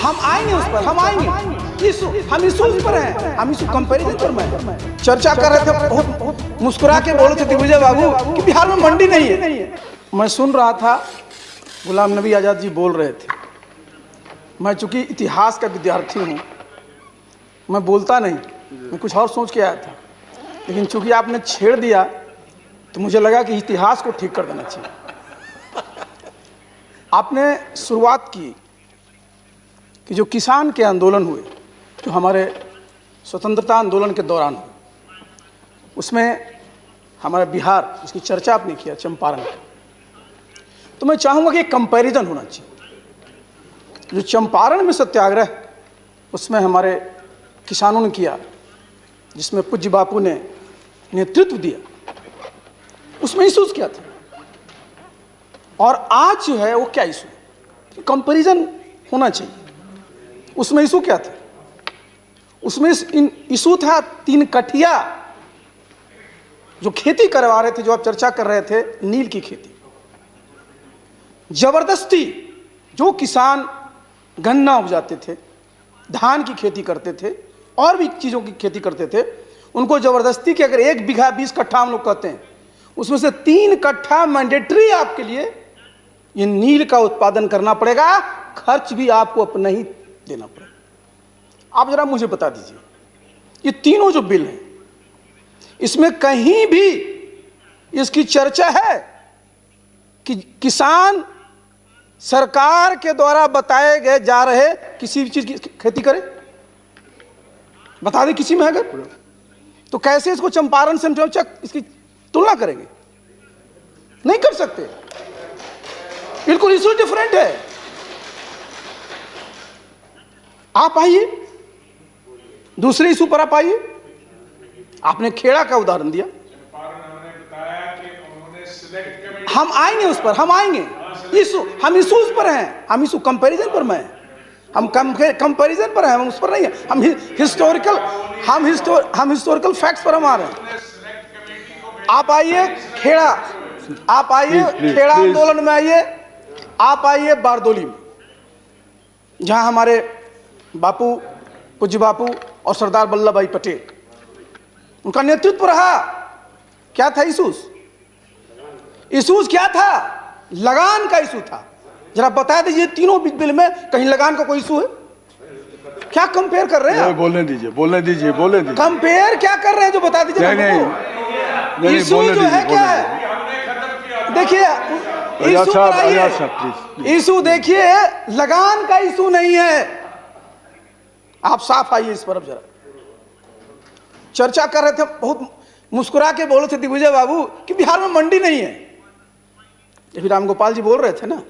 हम आएंगे उस पर, हम आएंगे इशू, हम इशूज पर हैं, हम इशू कंपैरिजन पर मैं चर्चा कर रहे थे। बहुत मुस्कुरा के बोल रहे थे दिग्विजय बाबू कि बिहार में मंडी नहीं है। मैं सुन रहा था गुलाम नबी आज़ाद जी बोल रहे थे। मैं चूंकि इतिहास का विद्यार्थी हूँ, मैं बोलता नहीं, मैं कुछ और सोच के आया था, लेकिन चूंकि आपने छेड़ दिया तो मुझे लगा कि इतिहास को ठीक कर देना चाहिए। आपने शुरुआत की कि जो किसान के आंदोलन हुए, जो हमारे स्वतंत्रता आंदोलन के दौरान हुए, उसमें हमारा बिहार, इसकी चर्चा आपने किया चंपारण का, तो मैं चाहूँगा कि एक कंपैरिजन होना चाहिए। जो चंपारण में सत्याग्रह उसमें हमारे किसानों ने किया, जिसमें पूज्य बापू ने नेतृत्व दिया, उसमें इशूज क्या थे और आज जो है वो क्या इशू है, कंपैरिजन होना चाहिए। उसमें इशू क्या थे? उसमें इशू था 3 कठिया जो खेती करवा रहे थे, जो आप चर्चा कर रहे थे, नील की खेती। जबरदस्ती जो किसान गन्ना उपजाते थे, धान की खेती करते थे और भी चीज़ों की खेती करते थे, उनको जबरदस्ती कि अगर 1 बीघा 20 कट्ठा हम लोग कहते हैं, उसमें से 3 कट्ठा मैंडेटरी आपके लिए ये नील का उत्पादन करना पड़ेगा, खर्च भी आपको अपना ही देना पड़ेगा। आप जरा मुझे बता दीजिए, ये तीनों जो बिल हैं, इसमें कहीं भी इसकी चर्चा है कि किसान सरकार के द्वारा बताए गए जा रहे किसी भी चीज की खेती करे? बता दें किसी में अगर, तो कैसे इसको चंपारण से इसकी तुलना करेंगे? नहीं कर सकते, बिल्कुल इशू डिफरेंट है। आप आइए दूसरे इशू पर, आप आइए। आपने खेड़ा का उदाहरण दिया, हम आएंगे उस पर, हम आएंगे इशू, हम इशूज पर हैं, हम इशू कंपैरिजन पर मैं, हम कंपैरिजन पर हैं, हम उस पर नहीं है। हम हिस्टोरिकल फैक्ट्स पर हम आ रहे हैं। आप आइए खेड़ा, आप आइए खेड़ा आंदोलन में आइए, आप आइए बारदोली में, जहां हमारे बापू, पूज्य बापू और सरदार वल्लभ भाई पटेल, उनका नेतृत्व रहा। क्या था इशूज? इशूज क्या था? लगान का इशू था। जरा बता दीजिए तीनों बिल में कहीं लगान का कोई इशू है? क्या कंपेयर कर रहे हैं? बोलने दीजिए, बोलने दीजिए, बोलने दीजिए। कंपेयर क्या कर रहे हैं जो बता दीजिए। नहीं, इशू जो है क्या है? देखिए इशू देखिए, लगान का इशू नहीं है। आप साफ आइए इस पर। अब जरा चर्चा कर रहे थे, बहुत मुस्कुरा के बोल रहे थे दिग्विजय बाबू कि बिहार में मंडी नहीं है। ये भी रामगोपाल जी बोल रहे थे ना,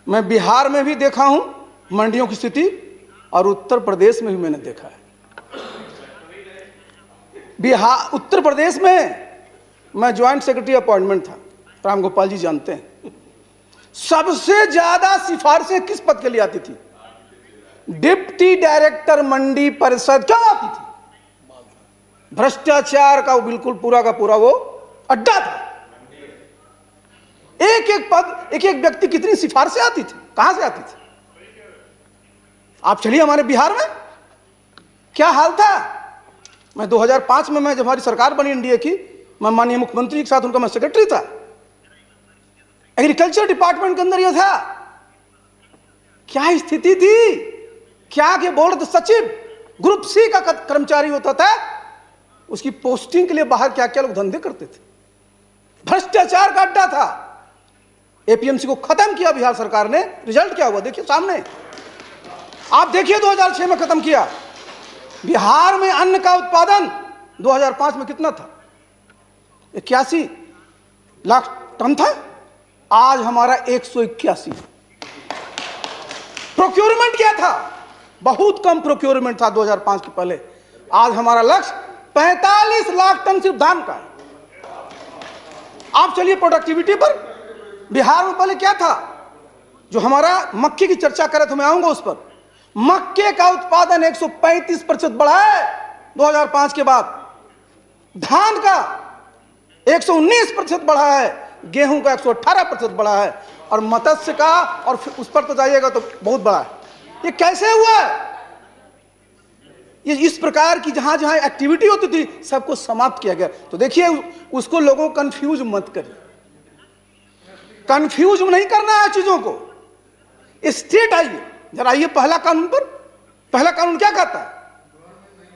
मैं बिहार में भी देखा हूं मंडियों की स्थिति, और उत्तर प्रदेश में भी मैंने देखा है। बिहार, उत्तर प्रदेश में मैं ज्वाइंट सेक्रेटरी अपॉइंटमेंट था, रामगोपाल जी जानते हैं। सबसे ज्यादा सिफारिशें किस पद के लिए आती थी? डिप्टी डायरेक्टर मंडी परिषद। क्यों आती थी? भ्रष्टाचार का बिल्कुल पूरा का पूरा वो अड्डा था। एक एक पद, एक एक व्यक्ति, कितनी सिफारिशें आती थी, कहां से आती थी? आप चलिए हमारे बिहार में क्या हाल था। मैं 2005 में, मैं जब हमारी सरकार बनी एनडीए की, मैं माननीय मुख्यमंत्री के साथ, उनका मैं सेक्रेटरी था, एग्रीकल्चर डिपार्टमेंट के अंदर यह था। क्या स्थिति थी? क्या के बोल रहे थे, सचिव ग्रुप सी का कर्मचारी होता था, उसकी पोस्टिंग के लिए बाहर क्या क्या लोग धंधे करते थे। भ्रष्टाचार का अड्डा था। एपीएमसी को खत्म किया बिहार सरकार ने। रिजल्ट क्या हुआ देखिए सामने, आप देखिए 2006 में खत्म किया। बिहार में अन्न का उत्पादन 2005 में कितना था? 81 लाख टन था। आज हमारा 181। प्रोक्योरमेंट क्या था? बहुत कम प्रोक्योरमेंट था 2005 के पहले। आज हमारा लक्ष्य 45 लाख टन सिर्फ धान का है। आप चलिए प्रोडक्टिविटी पर। बिहार में पहले क्या था? जो हमारा मक्के की चर्चा करे तो मैं आऊंगा उस पर। मक्के का उत्पादन 135% बढ़ा है 2005 के बाद। धान का 119% बढ़ा है, गेहूं का 118% बढ़ा है, और मत्स्य का, और उस पर तो जाइएगा तो बहुत बड़ा है। ये कैसे हुआ? ये इस प्रकार की जहां जहां एक्टिविटी होती थी सबको समाप्त किया गया। तो देखिए, उसको लोगों को कंफ्यूज मत करिए, कंफ्यूज नहीं करना है चीजों को। स्टेट आइए जरा, आइए पहला कानून पर। पहला कानून क्या कहता है?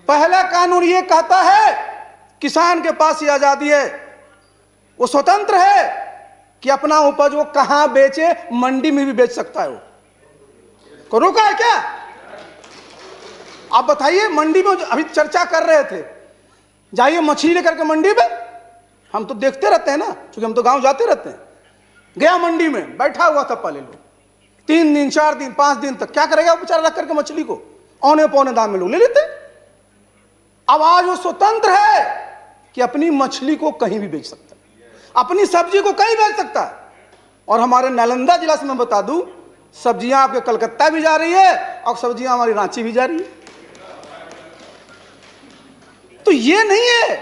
पहला कानून ये कहता है किसान के पास ये आजादी है, वो स्वतंत्र है कि अपना उपज वो कहां बेचे, मंडी में भी बेच सकता है। वो को रोका है क्या? आप बताइए, मंडी में अभी चर्चा कर रहे थे, जाइए मछली लेकर के मंडी में। हम तो देखते रहते हैं ना, क्योंकि हम तो गांव जाते रहते हैं। गया मंडी में, बैठा हुआ था पहले लोग 3 दिन 4 दिन 5 दिन तक, क्या करेगा वो बेचारा रख करके मछली को, औने पौने दाम में लोग ले लेते। अब आज वो स्वतंत्र है कि अपनी मछली को कहीं भी बेच सकता है, अपनी सब्जी को कहीं बेच सकता है। और हमारे नालंदा जिला से मैं बता दूं, सब्जियां आपके कलकत्ता भी जा रही है और सब्जियां हमारी रांची भी जा रही है। तो ये नहीं है,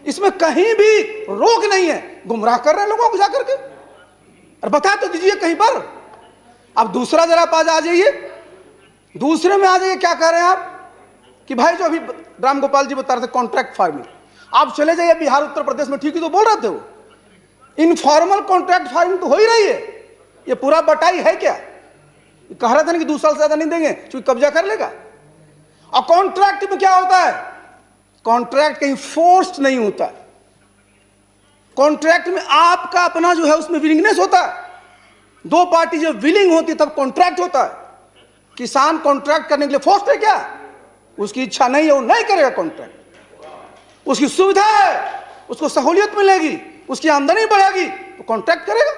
इसमें कहीं भी रोक नहीं है। गुमराह कर रहे हैं लोगों को जाकर के, और बता तो दीजिए कहीं पर। अब दूसरा जरा पास आ जाइए, दूसरे में आ जाइए। क्या कह रहे हैं आप कि भाई जो अभी राम गोपाल जी बता रहे थे कॉन्ट्रैक्ट फार्मिंग, आप चले जाइए बिहार उत्तर प्रदेश में, ठीक ही तो बोल रहे थे वो। इनफॉर्मल कॉन्ट्रैक्ट फार्मिंग तो हो ही रही है। ये पूरा बटाई है क्या? कह रहे थे ना कि 2 साल से ज्यादा नहीं देंगे क्योंकि कब्जा कर लेगा। और कॉन्ट्रैक्ट में क्या होता है? कॉन्ट्रैक्ट कहीं फोर्स्ड नहीं होता है। कॉन्ट्रैक्ट में आपका अपना जो है उसमें विलिंगनेस होता है। 2 पार्टी जब विलिंग होती है तब कॉन्ट्रैक्ट होता है। किसान कॉन्ट्रैक्ट करने के लिए फोर्स्ड है क्या? उसकी इच्छा नहीं है, वो नहीं करेगा कॉन्ट्रैक्ट। उसकी सुविधा है, उसको सहूलियत मिलेगी, उसकी आमदनी बढ़ेगी तो कॉन्ट्रैक्ट करेगा।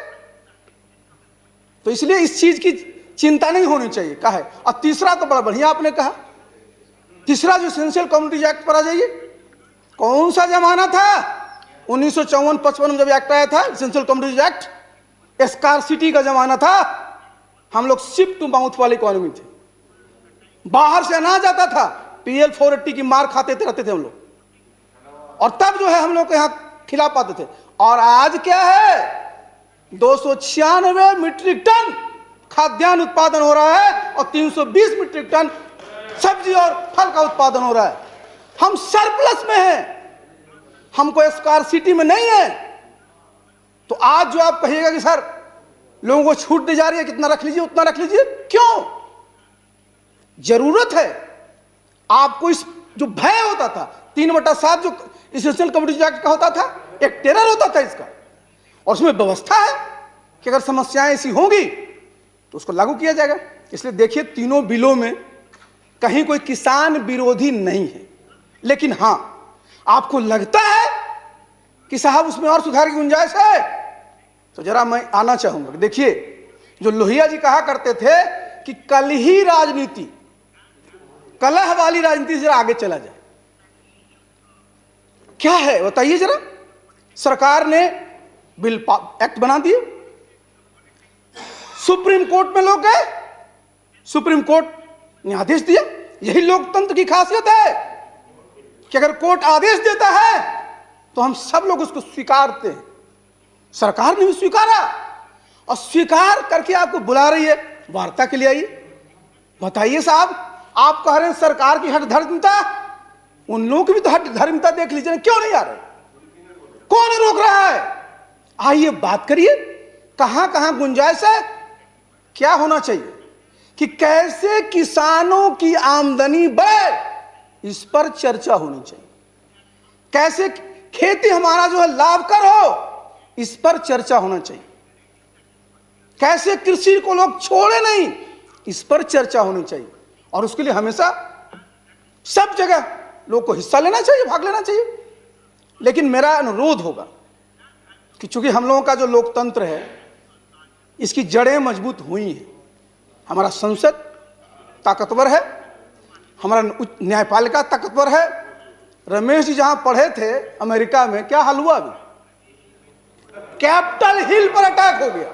तो इसलिए इस चीज की चिंता नहीं होनी चाहिए, कहा है। और तीसरा तो बड़ा बढ़िया आपने कहा, तीसरा जो एसेंशियल कम्युनिटीज एक्ट पर आ जाइए। कौन सा जमाना था? 1954-55 में जब एक्ट आया था, एसेंशियल कम्युनिटीज एक्ट, स्कार्सिटी का जमाना था। हम लोग शिप टू माउथ वाली इकोनॉमी थे, बाहर से अनाज आता था, PL 480 की मार खाते रहते थे हम लोग, और तब जो है हम लोग को यहां खिला पाते थे। और आज क्या है? 296 मीट्रिक टन खाद्यान्न उत्पादन हो रहा है और 320 मीट्रिक टन सब्जी और फल का उत्पादन हो रहा है। हम सरप्लस में हैं, हमको स्कार्सिटी में नहीं है। तो आज जो आप कहिएगा कि सर लोगों को छूट दी जा रही है, कितना रख लीजिए उतना रख लीजिए, क्यों? जरूरत है आपको। इस जो भय होता था 3/7 जो एसेंशियल कम्युनिटीज एक्ट का होता था, एक टेरर होता था इसका, और उसमें व्यवस्था है कि अगर समस्याएं ऐसी होंगी तो उसको लागू किया जाएगा। इसलिए देखिए, तीनों बिलों में कहीं कोई किसान विरोधी नहीं है। लेकिन हां, आपको लगता है कि साहब उसमें और सुधार की गुंजाइश है, तो जरा मैं आना चाहूंगा। देखिए, जो लोहिया जी कहा करते थे कि कल ही राजनीति, कलह वाली राजनीति जरा आगे चला जाए, क्या है बताइए जरा। सरकार ने बिल एक्ट बना दिए, सुप्रीम कोर्ट में लोग गए, सुप्रीम कोर्ट ने आदेश दिया। यही लोकतंत्र की खासियत है कि अगर कोर्ट आदेश देता है तो हम सब लोग उसको स्वीकारते हैं। सरकार ने भी स्वीकारा, और स्वीकार करके आपको बुला रही है वार्ता के लिए। आइए बताइए साहब, आप कह रहे हैं सरकार की हठ धर्मिता, उन लोगों की भी तो हठ धर्मिता देख लीजिए, क्यों नहीं आ रहे? कौन रोक रहा है? आइए बात करिए, कहां कहां गुंजाइश है, क्या होना चाहिए कि कैसे किसानों की आमदनी बढ़े, इस पर चर्चा होनी चाहिए। कैसे खेती हमारा जो है लाभकर हो, इस पर चर्चा होना चाहिए। कैसे कृषि को लोग छोड़े नहीं, इस पर चर्चा होनी चाहिए। और उसके लिए हमेशा सब जगह लोग को हिस्सा लेना चाहिए, भाग लेना चाहिए। लेकिन मेरा अनुरोध होगा कि चूंकि हम लोगों का जो लोकतंत्र है, इसकी जड़ें मजबूत हुई हैं। हमारा संसद ताकतवर है, हमारा न्यायपालिका ताकतवर है। रमेश जी जहां पढ़े थे अमेरिका में, क्या हाल हुआ? अभी कैपिटल हिल पर अटैक हो गया।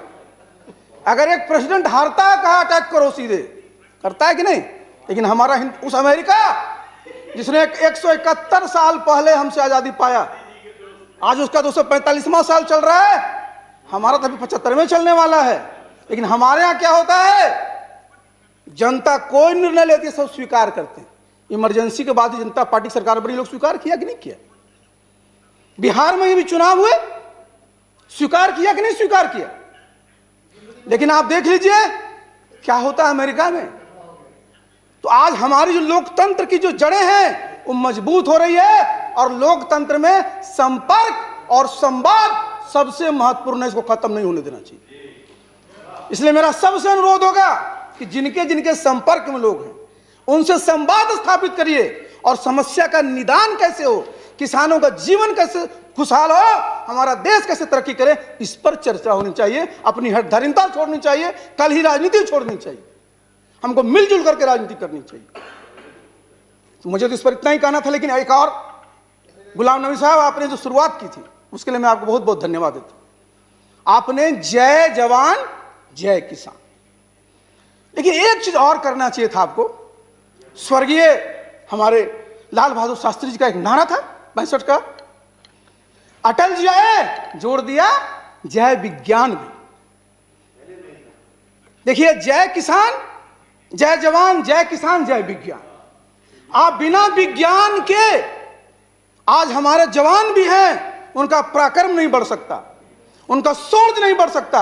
अगर एक प्रेसिडेंट हारता है, कहा अटैक करो, सीधे करता है कि नहीं? लेकिन हमारा उस अमेरिका जिसने 171 साल पहले हमसे आजादी पाया, आज उसका 245वां साल चल रहा है, हमारा तो अभी 75वें चलने वाला है। लेकिन हमारे यहां क्या होता है जनता कोई निर्णय लेती है सब स्वीकार करते हैं। इमरजेंसी के बाद जनता पार्टी सरकार बड़ी, लोग स्वीकार किया कि नहीं किया? बिहार में ये भी चुनाव हुए, स्वीकार किया कि नहीं स्वीकार किया? लेकिन आप देख लीजिए क्या होता है अमेरिका में। तो आज हमारी जो लोकतंत्र की जो जड़ें हैं वो मजबूत हो रही है, और लोकतंत्र में संपर्क और संवाद सबसे महत्वपूर्ण है, इसको खत्म नहीं होने देना चाहिए। इसलिए मेरा सबसे अनुरोध होगा कि जिनके जिनके संपर्क में लोग हैं उनसे संवाद स्थापित करिए, और समस्या का निदान कैसे हो, किसानों का जीवन कैसे खुशहाल हो, हमारा देश कैसे तरक्की करे, इस पर चर्चा होनी चाहिए। अपनी हठधर्मिता छोड़नी चाहिए, कल ही राजनीति छोड़नी चाहिए, हमको मिलजुल करके राजनीति करनी चाहिए। तो मुझे तो इस पर इतना ही कहना था। लेकिन एक और, गुलाम नबी साहब, आपने जो शुरुआत की थी उसके लिए मैं आपको बहुत बहुत धन्यवाद देता हूं। आपने जय जवान जय किसान, लेकिन एक चीज और करना चाहिए था आपको। स्वर्गीय हमारे लाल बहादुर शास्त्री जी का एक नारा था 62 का, अटल जी आए जोड़ दिया जय विज्ञान भी। देखिए, जय किसान, जय जवान, जय किसान, जय विज्ञान। आप बिना विज्ञान के, आज हमारे जवान भी हैं, उनका पराक्रम नहीं बढ़ सकता, उनका शौर्य नहीं बढ़ सकता,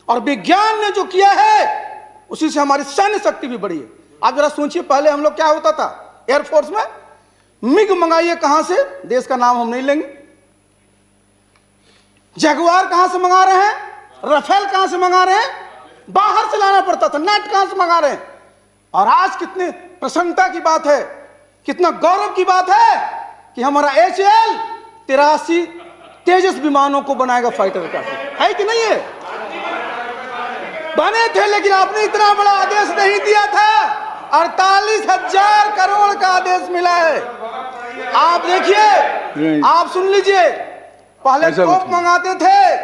और विज्ञान ने जो किया है उसी से हमारी सैन्य शक्ति भी बढ़ी है। आप जरा सोचिए, पहले हम लोग क्या होता था एयरफोर्स में, मिग मंगाइए कहां से, देश का नाम हम नहीं लेंगे, जगुआर कहां से मंगा रहे हैं, राफेल कहां से मंगा रहे हैं, बाहर से लाना पड़ता था, नेट कहां से मंगा रहे हैं। और आज कितने प्रसन्नता की बात है, कितना गौरव की बात है कि हमारा HAL 83 तेजस विमानों को बनाएगा फाइटर का, है कि नहीं है? बने थे, लेकिन आपने इतना बड़ा आदेश नहीं दिया था। 48,000 करोड़ का आदेश मिला है। आप देखिए, आप सुन लीजिए, पहले तोप मंगाते थे,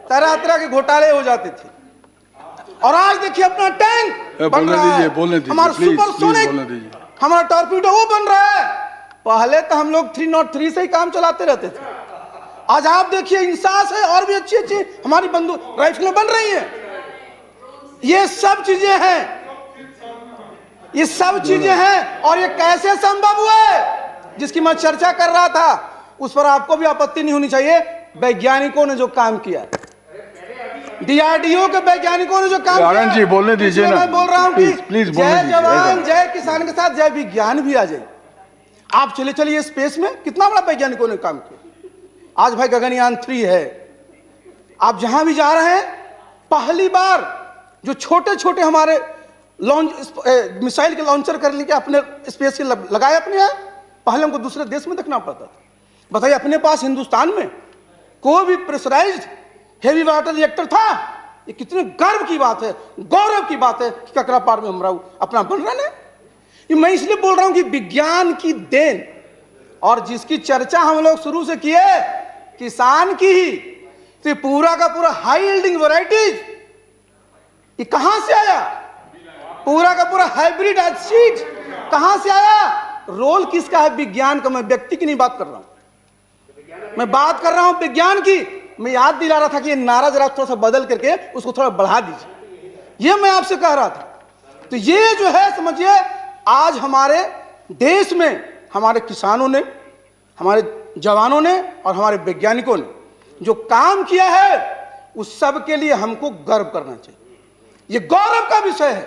तरह तरह के घोटाले हो जाते थे, और आज देखिए अपना टैंक बन रहा है, हमारा सुपरसोनिक, हमारा टॉर्पीडो वो बन रहा है। पहले तो हम लोग 303 से ही काम चलाते रहते थे, आज आप देखिए इंसास है, और भी अच्छी अच्छी हमारी बंदूक राइफलें बन रही हैं। ये सब चीजें हैं, ये सब चीजें हैं, और ये कैसे संभव हुआ है जिसकी मैं चर्चा कर रहा था, उस पर आपको भी आपत्ति नहीं होनी चाहिए। वैज्ञानिकों ने जो काम किया, DRDO के वैज्ञानिकों ने जो काम किया, जी बोलने दीजिए ना, मैं बोल रहा हूं कि प्लीज जय जवान जय किसान के साथ जय विज्ञान भी आ जाए। आप चले चलिए स्पेस में, कितना बड़ा वैज्ञानिकों ने काम किया। आज भाई गगनयान 3 है, आप जहां भी जा रहे हैं, पहली बार जो छोटे छोटे हमारे लॉन्च मिसाइल के लॉन्चर कर लेके अपने स्पेस के लगाए अपने यहाँ, पहले हमको दूसरे देश में देखना पड़ता था। बताइए, अपने पास हिंदुस्तान में कोई भी प्रेशराइज्ड हेवी वाटर रिएक्टर था? ये कितने गर्व की बात है, गौरव की बात है कि ककरापार में हम अपना बन रहे हैं। ये मैं इसलिए बोल रहा हूं कि विज्ञान की देन, और जिसकी चर्चा हम लोग शुरू से किए, किसान की ही, तो पूरा का पूरा हाई यील्डिंग वैरायटीज ये कहां से आया? पूरा का पूरा हाइब्रिड सीड कहां से आया? रोल किसका है? विज्ञान का। मैं व्यक्ति की नहीं बात कर रहा हूं, मैं बात कर रहा हूं विज्ञान की। मैं याद दिला रहा था कि ये नारा जरा थोड़ा सा बदल करके उसको थोड़ा बढ़ा दीजिए, ये मैं आपसे कह रहा था। तो ये जो है, समझिए, आज हमारे देश में हमारे किसानों ने, हमारे जवानों ने और हमारे वैज्ञानिकों ने जो काम किया है, उस सब के लिए हमको गर्व करना चाहिए। ये गौरव का विषय है,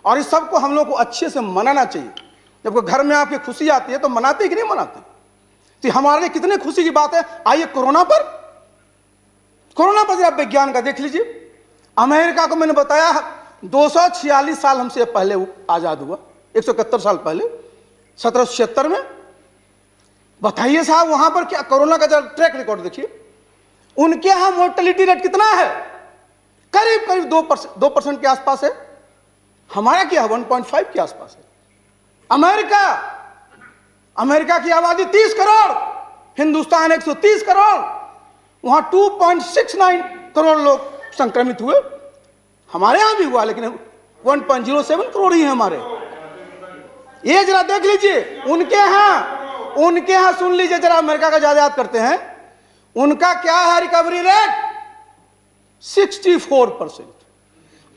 और इस सब को हम लोग को अच्छे से मनाना चाहिए। जब घर में आपकी खुशी आती है तो मनाते कि नहीं मनाते? तो हमारे लिए कितने खुशी की बात है। आइए कोरोना पर जरा विज्ञान का देख लीजिए। अमेरिका को मैंने बताया 246 साल हमसे पहले आजाद हुआ, 171 साल पहले, 1776 में। बताइए साहब, वहां पर क्या कोरोना का जरा ट्रैक रिकॉर्ड देखिए। उनके यहां मोर्टेलिटी रेट कितना है? करीब करीब 2% के आसपास है। हमारा क्या है? 1.5 के आसपास है। अमेरिका की आबादी 30 करोड़, हिंदुस्तान 130 करोड़, वहां 2.69 करोड़ लोग संक्रमित हुए। हमारे यहां भी हुआ, लेकिन 1.07 करोड़ ही है हमारे। ये जरा देख लीजिए उनके यहां सुन लीजिए जरा, अमेरिका का ज्यादा याद करते हैं। उनका क्या है रिकवरी रेट? 64%।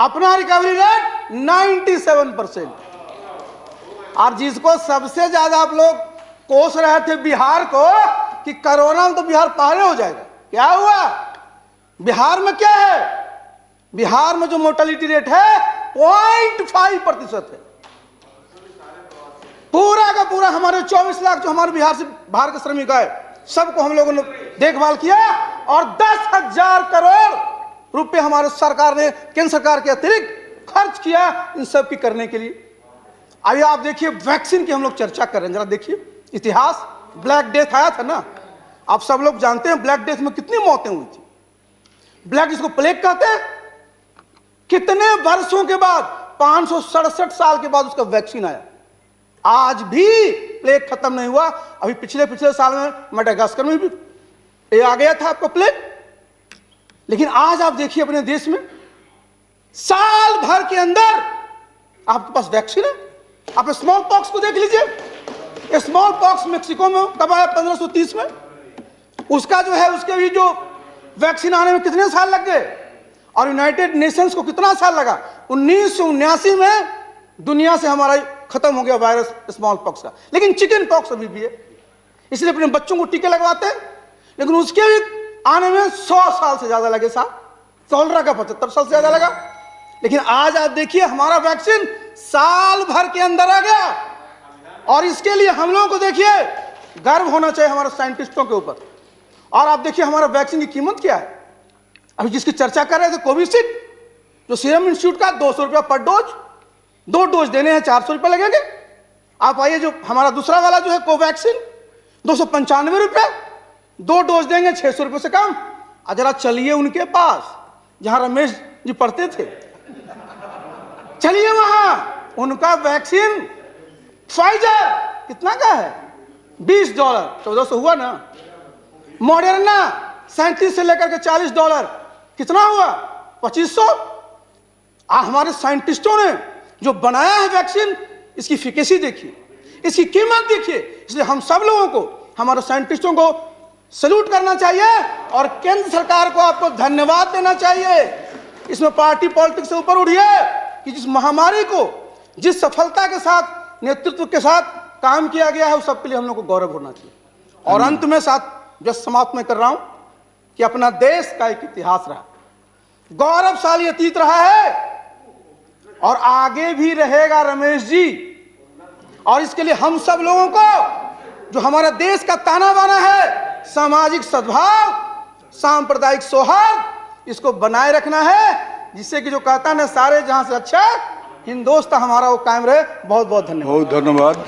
अपना रिकवरी रेट 97%। और जिसको सबसे ज्यादा आप लोग कोस रहे थे बिहार को कि कोरोना में तो बिहार पहले हो जाएगा, क्या हुआ? बिहार में क्या है? बिहार में जो मोर्टेलिटी रेट है 0.5% है। पूरा का पूरा हमारे 24 लाख जो हमारे बिहार से बाहर के श्रमिक आए सबको हम लोगों ने देखभाल किया और 10,000 करोड़ रुपए हमारे सरकार ने केंद्र सरकार के अतिरिक्त खर्च किया इन सब की करने के लिए। आइए आप देखिए वैक्सीन की हम लोग चर्चा कर रहे हैं, जरा देखिए इतिहास। ब्लैक डेथ आया था ना, आप सब लोग जानते हैं ब्लैक डेथ में कितनी मौतें हुई थी। ब्लैक जिसको प्लेग कहते हैं, कितने वर्षों के बाद 567 साल के बाद उसका वैक्सीन आया। आज भी प्लेग खत्म नहीं हुआ। अभी पिछले साल में मेडागास्कर में भी ये आ गया था आपको प्लेग, लेकिन आज आप देखिए अपने देश में साल भर के अंदर आपके पास वैक्सीन है। आप स्मॉल पॉक्स को देख लीजिए। स्मॉल पॉक्स मेक्सिको में कब आया? 1530 में। उसका जो है उसके भी जो वैक्सीन आने में कितने साल लग गए, और यूनाइटेड नेशंस को कितना साल लगा? 1979 में दुनिया से हमारा खत्म हो गया वायरस स्मॉल पॉक्स का। लेकिन चिकन पॉक्स अभी भी है, इसलिए अपने बच्चों को टीके लगवाते हैं, लेकिन उसके भी आने में 100 साल से ज्यादा लगे साहब। कोलरा का 75 साल से ज्यादा लगा। लेकिन आज आप देखिए हमारा वैक्सीन साल भर के अंदर आ गया, और इसके लिए हम लोगों को देखिए गर्व होना चाहिए हमारे साइंटिस्टों के ऊपर। और आप देखिए हमारा वैक्सीन की कीमत क्या है। अभी जिसकी चर्चा कर रहे थे कोविशील्ड, जो सीरम इंस्टीट्यूट का 200 रुपया पर डोज, 2 डोज देने हैं 400 रुपये लगेंगे। आप आइए जो हमारा दूसरा वाला जो है कोवैक्सीन 295 रुपये, 2 डोज देंगे 600 रुपये से कम। जरा चलिए उनके पास जहां रमेश जी पढ़ते थे, चलिए वहां, उनका वैक्सीन फाइजर कितना का है? $20, 1400 हुआ ना। मॉडर्ना 37 से लेकर के $40, कितना हुआ? 2500। हमारे साइंटिस्टों ने जो बनाया है वैक्सीन, इसकी एफिकेसी देखिए, इसकी कीमत देखिए। इसलिए हम सब लोगों को, हमारे साइंटिस्टों को सैल्यूट करना चाहिए और केंद्र सरकार को आपको धन्यवाद देना चाहिए। इसमें पार्टी पॉलिटिक्स से ऊपर उठिए कि जिस महामारी को जिस सफलता के साथ, नेतृत्व के साथ काम किया गया है, उस सब के लिए हम लोग को गौरव होना चाहिए। और अंत में साथ जो समाप्त मैं कर रहा हूं कि अपना देश का एक इतिहास रहा, गौरवशाली अतीत रहा है और आगे भी रहेगा रमेश जी। और इसके लिए हम सब लोगों को, जो हमारा देश का ताना बाना है, सामाजिक सद्भाव, सांप्रदायिक सौहार्द, इसको बनाए रखना है, जिससे कि जो कहता है ना सारे जहां से अच्छा हिंदुस्तान हमारा वो कायम रहे। बहुत बहुत धन्यवाद। बहुत धन्यवाद।